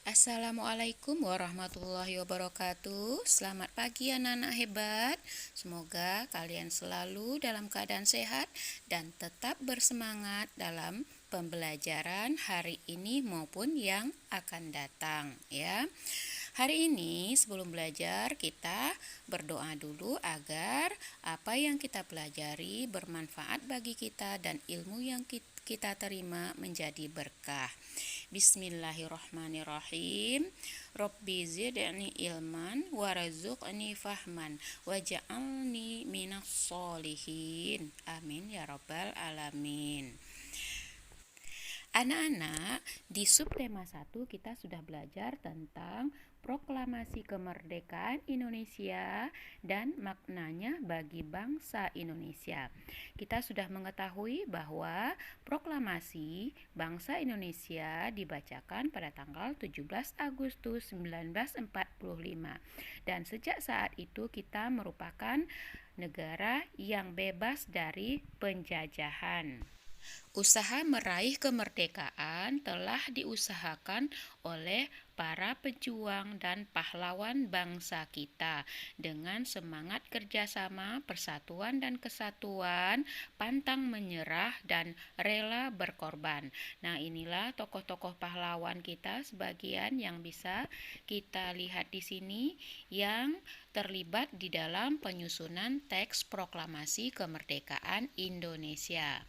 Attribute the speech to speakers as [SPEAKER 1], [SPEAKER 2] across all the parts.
[SPEAKER 1] Assalamualaikum warahmatullahi wabarakatuh. Selamat pagi anak-anak hebat. Semoga kalian selalu dalam keadaan sehat dan tetap bersemangat dalam pembelajaran hari ini maupun yang akan datang ya. Hari ini sebelum belajar kita berdoa dulu agar apa yang kita pelajari bermanfaat bagi kita dan ilmu yang kita terima menjadi berkah. Bismillahirrahmanirrahim. Rabbi zidni ilman warzuqni fahman waj'alni minas solihin. Amin ya rabbal alamin. Anak-anak, di subtema 1 kita sudah belajar tentang proklamasi kemerdekaan Indonesia dan maknanya bagi bangsa Indonesia. Kita sudah mengetahui bahwa proklamasi bangsa Indonesia dibacakan pada tanggal 17 Agustus 1945 dan sejak saat itu kita merupakan negara yang bebas dari penjajahan. Usaha meraih kemerdekaan telah diusahakan oleh para pejuang dan pahlawan bangsa kita dengan semangat kerjasama, persatuan dan kesatuan, pantang menyerah dan rela berkorban. Nah, inilah tokoh-tokoh pahlawan kita sebagian yang bisa kita lihat di sini yang terlibat di dalam penyusunan teks proklamasi kemerdekaan Indonesia.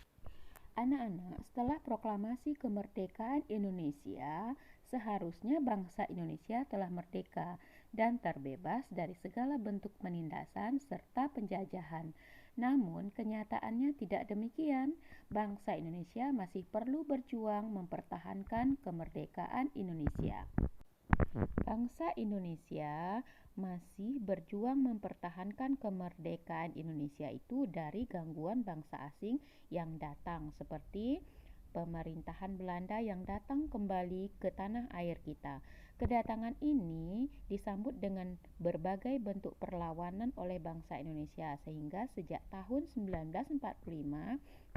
[SPEAKER 1] Anak-anak, setelah proklamasi kemerdekaan Indonesia, seharusnya bangsa Indonesia telah merdeka dan terbebas dari segala bentuk penindasan serta penjajahan. Namun, kenyataannya tidak demikian. Bangsa Indonesia masih perlu berjuang mempertahankan kemerdekaan Indonesia. Bangsa Indonesia masih berjuang mempertahankan kemerdekaan Indonesia itu dari gangguan bangsa asing yang datang seperti pemerintahan Belanda yang datang kembali ke tanah air kita. Kedatangan ini disambut dengan berbagai bentuk perlawanan oleh bangsa Indonesia sehingga sejak tahun 1945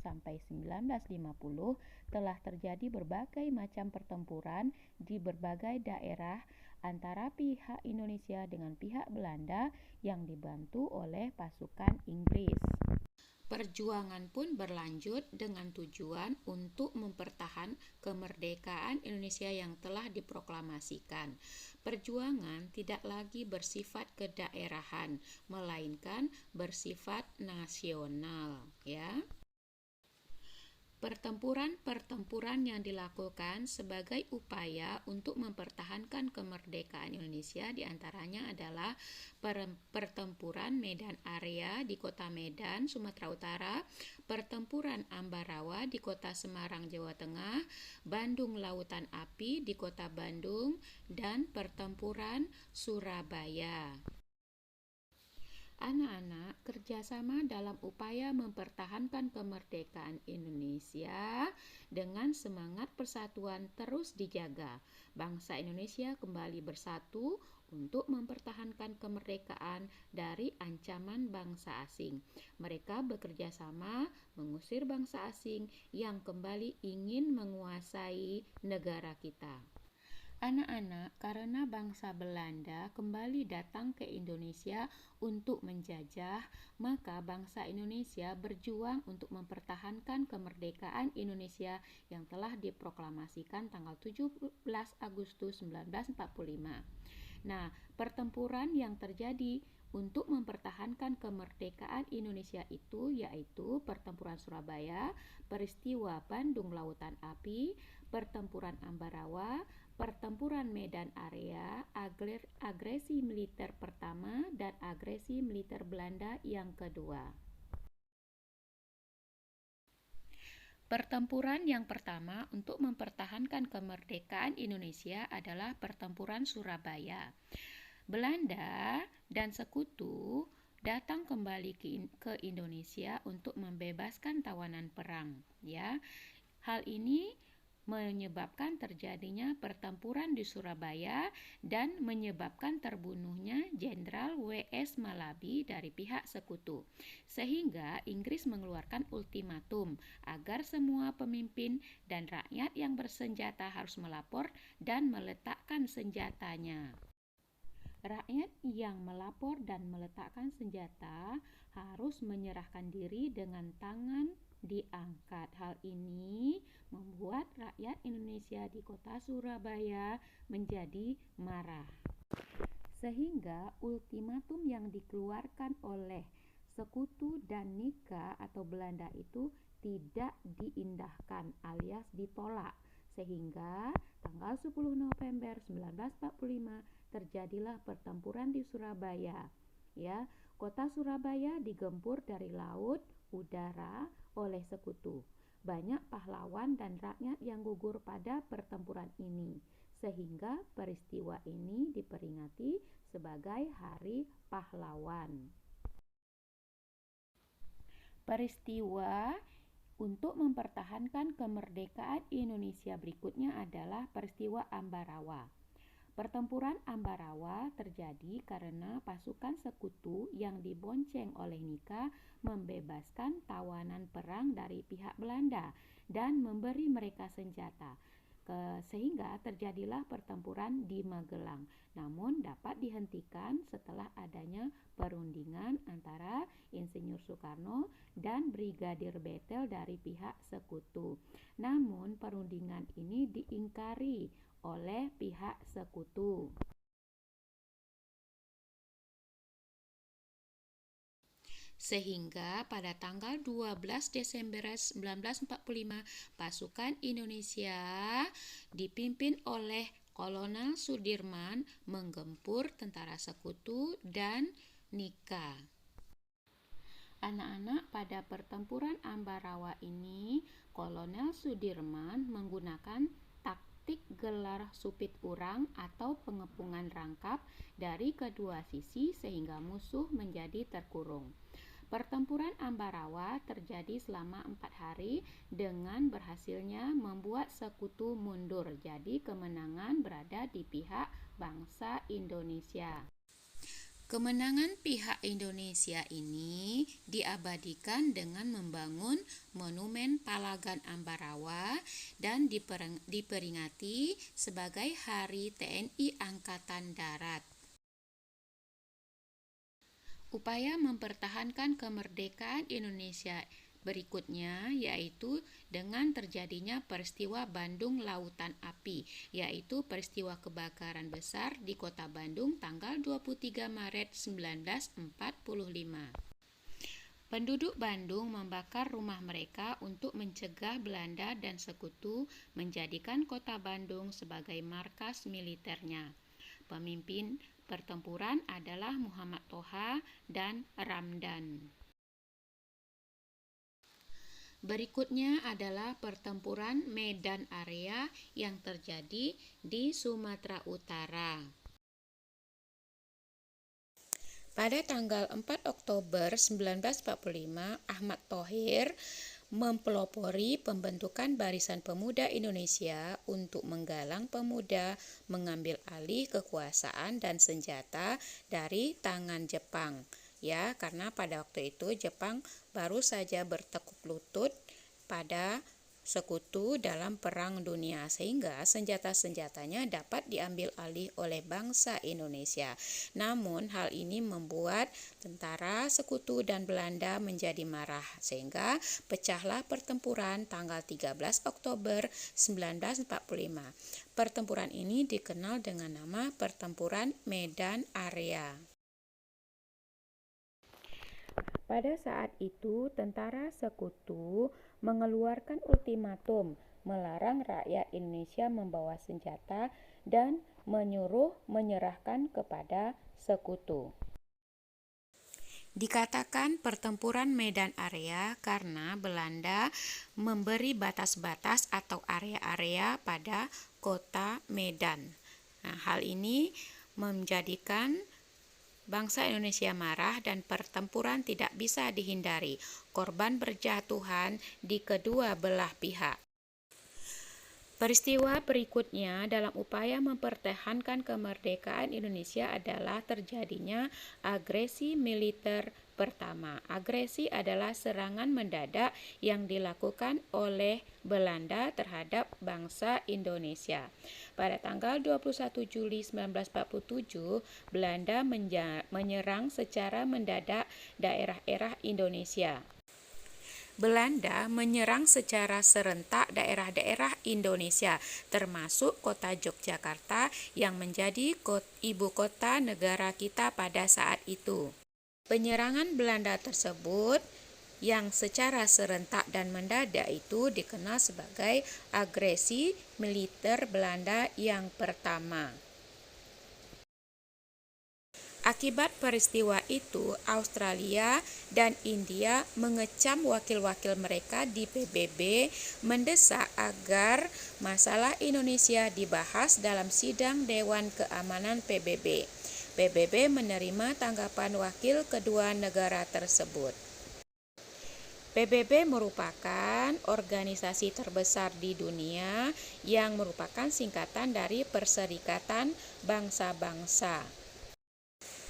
[SPEAKER 1] sampai 1950 telah terjadi berbagai macam pertempuran di berbagai daerah antara pihak Indonesia dengan pihak Belanda yang dibantu oleh pasukan Inggris. Perjuangan pun berlanjut dengan tujuan untuk mempertahankan kemerdekaan Indonesia yang telah diproklamasikan. Perjuangan tidak lagi bersifat kedaerahan, melainkan bersifat nasional, ya. Pertempuran-pertempuran yang dilakukan sebagai upaya untuk mempertahankan kemerdekaan Indonesia diantaranya adalah pertempuran Medan Area di kota Medan, Sumatera Utara, pertempuran Ambarawa di kota Semarang, Jawa Tengah, Bandung Lautan Api di kota Bandung, dan pertempuran Surabaya. Anak-anak, kerjasama dalam upaya mempertahankan kemerdekaan Indonesia dengan semangat persatuan terus dijaga. Bangsa Indonesia kembali bersatu untuk mempertahankan kemerdekaan dari ancaman bangsa asing. Mereka bekerja sama mengusir bangsa asing yang kembali ingin menguasai negara kita. Anak-anak, karena bangsa Belanda kembali datang ke Indonesia untuk menjajah, maka bangsa Indonesia berjuang untuk mempertahankan kemerdekaan Indonesia yang telah diproklamasikan tanggal 17 Agustus 1945. Nah, pertempuran yang terjadi untuk mempertahankan kemerdekaan Indonesia itu yaitu pertempuran Surabaya, peristiwa Bandung Lautan Api, pertempuran Ambarawa, pertempuran Medan Area, agresi militer pertama, dan agresi militer Belanda yang kedua. Pertempuran yang pertama untuk mempertahankan kemerdekaan Indonesia adalah pertempuran Surabaya. Belanda dan sekutu datang kembali ke Indonesia untuk membebaskan tawanan perang, ya. Hal ini menyebabkan terjadinya pertempuran di Surabaya dan menyebabkan terbunuhnya Jenderal W.S. Malabi dari pihak sekutu. Sehingga Inggris mengeluarkan ultimatum agar semua pemimpin dan rakyat yang bersenjata harus melapor dan meletakkan senjatanya. Rakyat yang melapor dan meletakkan senjata harus menyerahkan diri dengan tangan diangkat. Hal ini membuat rakyat Indonesia di kota Surabaya menjadi marah. Sehingga ultimatum yang dikeluarkan oleh Sekutu dan Nika atau Belanda itu tidak diindahkan alias ditolak. Sehingga tanggal 10 November 1945 terjadilah pertempuran di Surabaya. Ya, kota Surabaya digempur dari laut, udara oleh Sekutu. Banyak pahlawan dan rakyat yang gugur pada pertempuran ini, sehingga peristiwa ini diperingati sebagai Hari Pahlawan. Peristiwa untuk mempertahankan kemerdekaan Indonesia berikutnya adalah peristiwa Ambarawa. Pertempuran Ambarawa terjadi karena pasukan Sekutu yang dibonceng oleh Nika membebaskan tawanan perang dari pihak Belanda dan memberi mereka senjata. Sehingga terjadilah pertempuran di Magelang. Namun dapat dihentikan setelah adanya perundingan antara Insinyur Soekarno dan Brigadir Betel dari pihak Sekutu. Namun perundingan ini diingkari oleh pihak Sekutu. Sehingga pada tanggal 12 Desember 1945 pasukan Indonesia dipimpin oleh Kolonel Sudirman menggempur tentara Sekutu dan Nika. Anak-anak, pada pertempuran Ambarawa ini Kolonel Sudirman menggunakan taktik gelar supit urang atau pengepungan rangkap dari kedua sisi sehingga musuh menjadi terkurung. Pertempuran Ambarawa terjadi selama 4 hari dengan berhasilnya membuat Sekutu mundur. Jadi kemenangan berada di pihak bangsa Indonesia. Kemenangan pihak Indonesia ini diabadikan dengan membangun Monumen Palagan Ambarawa dan diperingati sebagai Hari TNI Angkatan Darat. Upaya mempertahankan kemerdekaan Indonesia berikutnya yaitu dengan terjadinya peristiwa Bandung Lautan Api, yaitu peristiwa kebakaran besar di kota Bandung tanggal 23 Maret 1945. Penduduk Bandung membakar rumah mereka untuk mencegah Belanda dan Sekutu menjadikan kota Bandung sebagai markas militernya. Pemimpin pertempuran adalah Muhammad Toha dan Ramdan. Berikutnya adalah pertempuran Medan Area yang terjadi di Sumatera Utara. Pada tanggal 4 Oktober 1945, Ahmad Thohir mempelopori pembentukan Barisan Pemuda Indonesia untuk menggalang pemuda mengambil alih kekuasaan dan senjata dari tangan Jepang. Ya, karena pada waktu itu Jepang baru saja bertekuk lutut pada Sekutu dalam Perang Dunia, sehingga senjata-senjatanya dapat diambil alih oleh bangsa Indonesia. Namun hal ini membuat tentara Sekutu dan Belanda menjadi marah, sehingga pecahlah pertempuran tanggal 13 Oktober 1945. Pertempuran ini dikenal dengan nama Pertempuran Medan Area. Pada saat itu, tentara Sekutu mengeluarkan ultimatum melarang rakyat Indonesia membawa senjata dan menyuruh menyerahkan kepada Sekutu. Dikatakan pertempuran Medan Area karena Belanda memberi batas-batas atau area-area pada kota Medan. Nah, hal ini menjadikan bangsa Indonesia marah dan pertempuran tidak bisa dihindari. Korban berjatuhan di kedua belah pihak. Peristiwa berikutnya dalam upaya mempertahankan kemerdekaan Indonesia adalah terjadinya agresi militer pertama. Agresi adalah serangan mendadak yang dilakukan oleh Belanda terhadap bangsa Indonesia. Pada tanggal 21 Juli 1947, Belanda menyerang secara mendadak daerah-daerah Indonesia. Belanda menyerang secara serentak daerah-daerah Indonesia, termasuk kota Yogyakarta yang menjadi ibu kota negara kita pada saat itu. Penyerangan Belanda tersebut yang secara serentak dan mendadak itu dikenal sebagai agresi militer Belanda yang pertama. Akibat peristiwa itu, Australia dan India mengecam wakil-wakil mereka di PBB, mendesak agar masalah Indonesia dibahas dalam sidang Dewan Keamanan PBB. PBB menerima tanggapan wakil kedua negara tersebut. PBB merupakan organisasi terbesar di dunia yang merupakan singkatan dari Perserikatan Bangsa-Bangsa.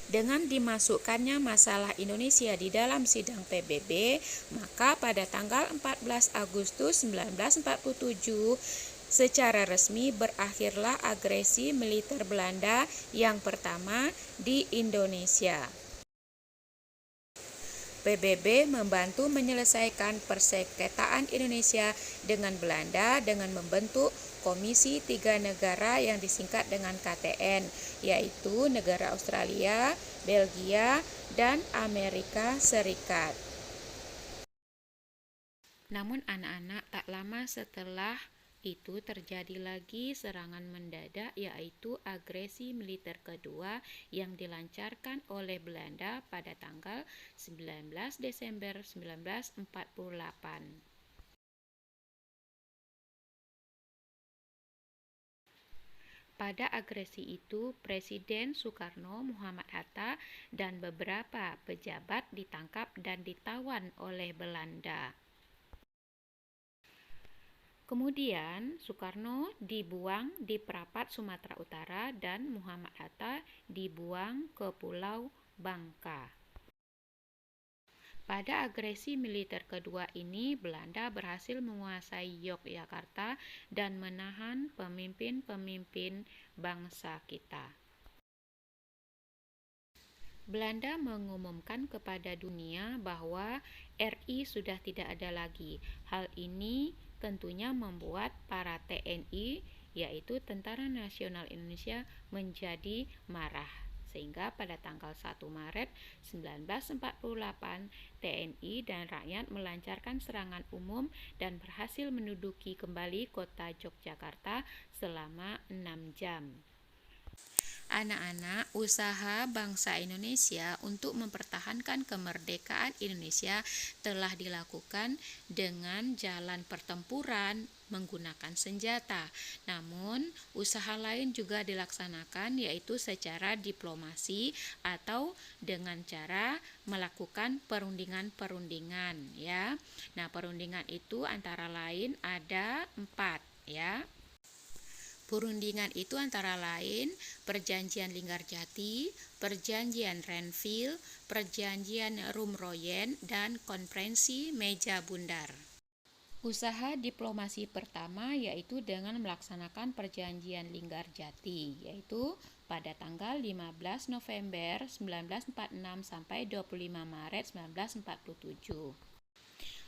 [SPEAKER 1] Dengan dimasukkannya masalah Indonesia di dalam sidang PBB, maka pada tanggal 14 Agustus 1947 secara resmi berakhirlah agresi militer Belanda yang pertama di Indonesia. PBB membantu menyelesaikan persengketaan Indonesia dengan Belanda dengan membentuk Komisi Tiga Negara yang disingkat dengan KTN, yaitu negara Australia, Belgia, dan Amerika Serikat. Namun anak-anak, tak lama setelah itu terjadi lagi serangan mendadak, yaitu agresi militer kedua yang dilancarkan oleh Belanda pada tanggal 19 Desember 1948. Pada agresi itu, Presiden Soekarno, Muhammad Hatta, dan beberapa pejabat ditangkap dan ditawan oleh Belanda. Kemudian Soekarno dibuang di Prapat, Sumatera Utara, dan Muhammad Hatta dibuang ke Pulau Bangka. Pada agresi militer kedua ini, Belanda berhasil menguasai Yogyakarta dan menahan pemimpin-pemimpin bangsa kita. Belanda mengumumkan kepada dunia bahwa RI sudah tidak ada lagi. Hal ini tentunya membuat para TNI, yaitu Tentara Nasional Indonesia, menjadi marah. Sehingga pada tanggal 1 Maret 1948, TNI dan rakyat melancarkan serangan umum dan berhasil menduduki kembali kota Yogyakarta selama 6 jam. Anak-anak, usaha bangsa Indonesia untuk mempertahankan kemerdekaan Indonesia telah dilakukan dengan jalan pertempuran menggunakan senjata. Namun, usaha lain juga dilaksanakan, yaitu secara diplomasi atau dengan cara melakukan perundingan-perundingan, ya. Nah, perundingan itu antara lain ada 4, ya. Perundingan itu antara lain Perjanjian Linggarjati, Perjanjian Renville, Perjanjian Rumroyen, dan Konferensi Meja Bundar. Usaha diplomasi pertama yaitu dengan melaksanakan Perjanjian Linggarjati, yaitu pada tanggal 15 November 1946 sampai 25 Maret 1947.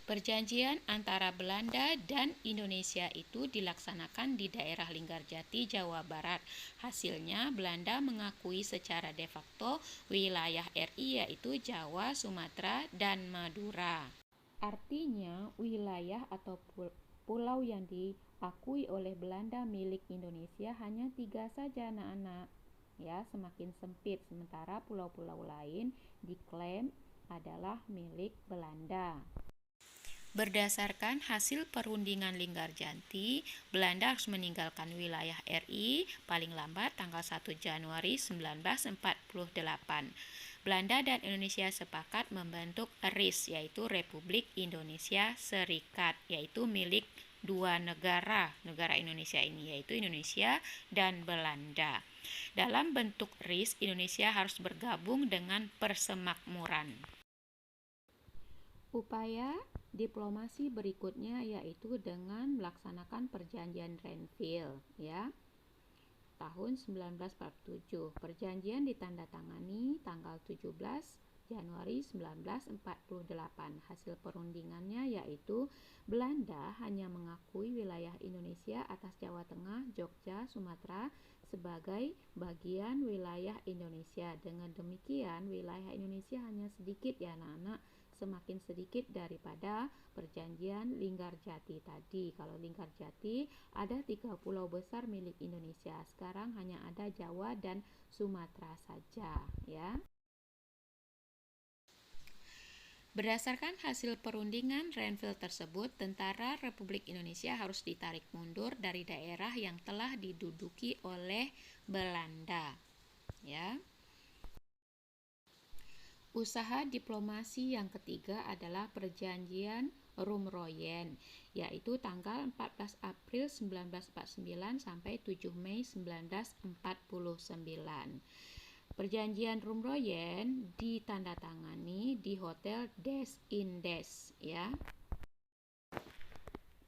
[SPEAKER 1] Perjanjian antara Belanda dan Indonesia itu dilaksanakan di daerah Linggarjati, Jawa Barat. Hasilnya, Belanda mengakui secara de facto wilayah RI, yaitu Jawa, Sumatera, dan Madura. Artinya, wilayah atau pulau yang diakui oleh Belanda milik Indonesia hanya 3 saja, anak-anak. Ya, semakin sempit, sementara pulau-pulau lain diklaim adalah milik Belanda. Berdasarkan hasil perundingan Linggarjati, Belanda harus meninggalkan wilayah RI paling lambat tanggal 1 Januari 1948. Belanda dan Indonesia sepakat membentuk RIS, yaitu Republik Indonesia Serikat, yaitu milik dua negara Indonesia ini, yaitu Indonesia dan Belanda. Dalam bentuk RIS, Indonesia harus bergabung dengan persemakmuran. Upaya diplomasi berikutnya yaitu dengan melaksanakan perjanjian Renville, ya. Tahun 1947. Perjanjian ditandatangani tanggal 17 Januari 1948. Hasil perundingannya yaitu Belanda hanya mengakui wilayah Indonesia atas Jawa Tengah, Jogja, Sumatera sebagai bagian wilayah Indonesia. Dengan demikian, wilayah Indonesia hanya sedikit, ya anak-anak, semakin sedikit daripada perjanjian Linggarjati tadi. Kalau Linggarjati ada 3 pulau besar milik Indonesia. Sekarang hanya ada Jawa dan Sumatera saja, ya. Berdasarkan hasil perundingan Renville tersebut, tentara Republik Indonesia harus ditarik mundur dari daerah yang telah diduduki oleh Belanda, ya. Usaha diplomasi yang ketiga adalah Perjanjian Rumroyen, yaitu tanggal 14 April 1949 sampai 7 Mei 1949. Perjanjian Rumroyen ditandatangani di Hotel Des Indes, ya.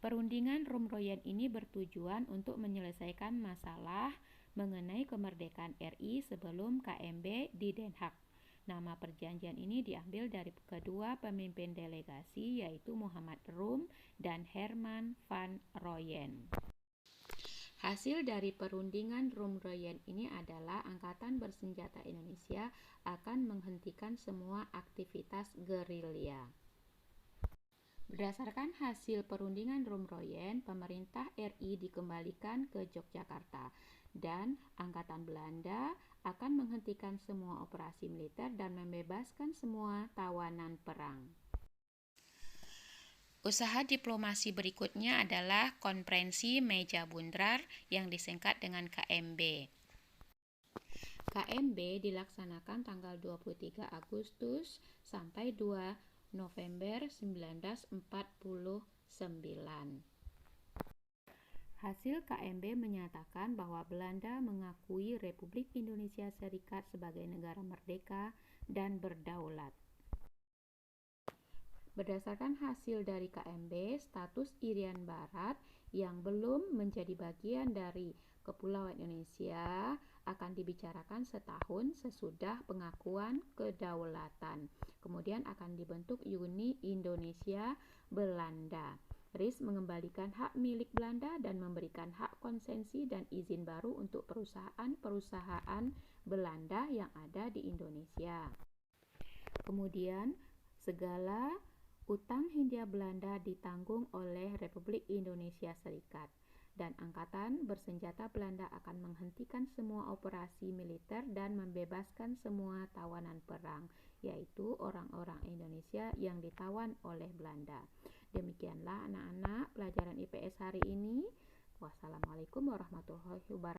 [SPEAKER 1] Perundingan Rumroyen ini bertujuan untuk menyelesaikan masalah mengenai kemerdekaan RI sebelum KMB di Den Haag. Nama perjanjian ini diambil dari kedua pemimpin delegasi, yaitu Muhammad Rum dan Herman van Rooyen. Hasil dari perundingan Rumroyen ini adalah Angkatan Bersenjata Indonesia akan menghentikan semua aktivitas gerilya. Berdasarkan hasil perundingan Rumroyen, pemerintah RI dikembalikan ke Yogyakarta dan Angkatan Belanda akan menghentikan semua operasi militer dan membebaskan semua tawanan perang. Usaha diplomasi berikutnya adalah Konferensi Meja Bundar yang disingkat dengan KMB. KMB dilaksanakan tanggal 23 Agustus sampai 2 November 1949. Hasil KMB menyatakan bahwa Belanda mengakui Republik Indonesia Serikat sebagai negara merdeka dan berdaulat. Berdasarkan hasil dari KMB, status Irian Barat yang belum menjadi bagian dari Kepulauan Indonesia akan dibicarakan setahun sesudah pengakuan kedaulatan. Kemudian akan dibentuk Uni Indonesia Belanda. RIS mengembalikan hak milik Belanda dan memberikan hak konsesi dan izin baru untuk perusahaan-perusahaan Belanda yang ada di Indonesia. Kemudian segala utang Hindia Belanda ditanggung oleh Republik Indonesia Serikat, dan Angkatan Bersenjata Belanda akan menghentikan semua operasi militer dan membebaskan semua tawanan perang, yaitu orang-orang Indonesia yang ditawan oleh Belanda. Demikianlah anak-anak pelajaran IPS hari ini. Wassalamualaikum warahmatullahi wabarakatuh.